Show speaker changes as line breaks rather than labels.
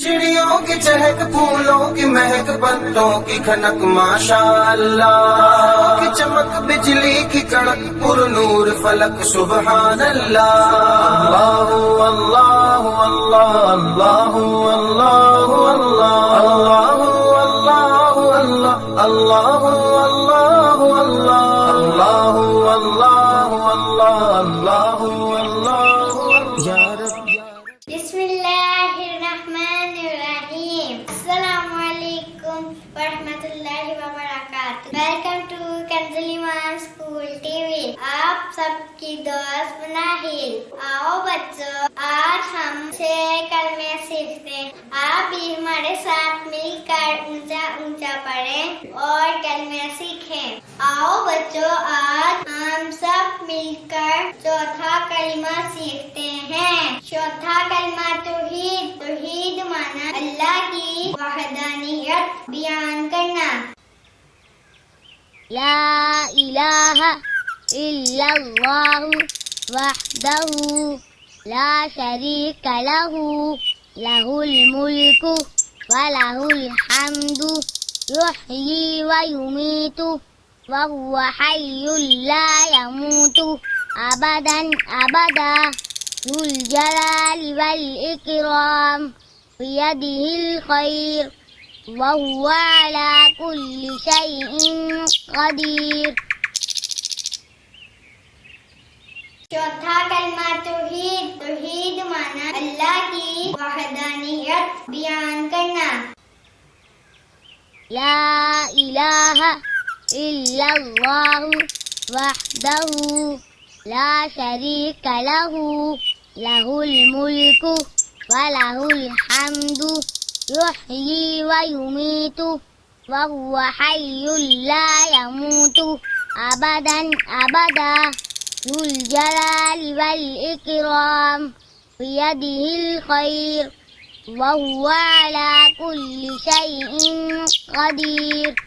چڑیوں کی چہک، پھولوں کی مہک، پتوں کی کھنک، ماشاء اللہ کی چمک، بجلی کی کڑک، پر نور فلک، سبحان اللہ۔ اللہ اللہ اللہ اللہ اللہ اللہ اللہ اللہ اللہ اللہ اللہ اللہ اللہ یا رب۔
بسم اللہ الرحمن الرحیم۔ السلام علیکم ورحمۃ اللہ وبرکاتہ۔ ویلکم ٹو کنز ایمان اسکول ٹی وی۔ آپ سب کی دوست ناہل۔ آؤ بچوں، آج ہم 6 کلمے سیکھتے ہیں۔ آپ بھی ہمارے ساتھ مل کر اونچا اونچا پڑھیں اور کلمے سیکھیں۔ آؤ بچوں، آج ہم سب مل کر چوتھا کلمہ سیکھتے ہیں۔ چوتھا کلمہ توحید۔ توحید مانا اللہ کی وحدانیت بیان کرنا۔
لا الہ الا اللہ وحدہ لا شریک لہ لہ الملک ولہ الحمد یحیی ویمیت وہو حی لا یموت ابدا ابدا ذو الجلال والاکرام بیدہ الخیر وهو على كل شيء قدير۔
چوتھا کلمہ توحید۔ توحید مانا اللہ کی وحدانیت بیان کرنا۔
لا الہ الا اللہ وحدہ لا شریک لہ لہ الملک ولہ الحمد یحیی ویمیت وہو حی لا یموت ابدا ابدا ذو الجلال والاکرام بیدہ الخیر وہو علی کل شیء قدیر۔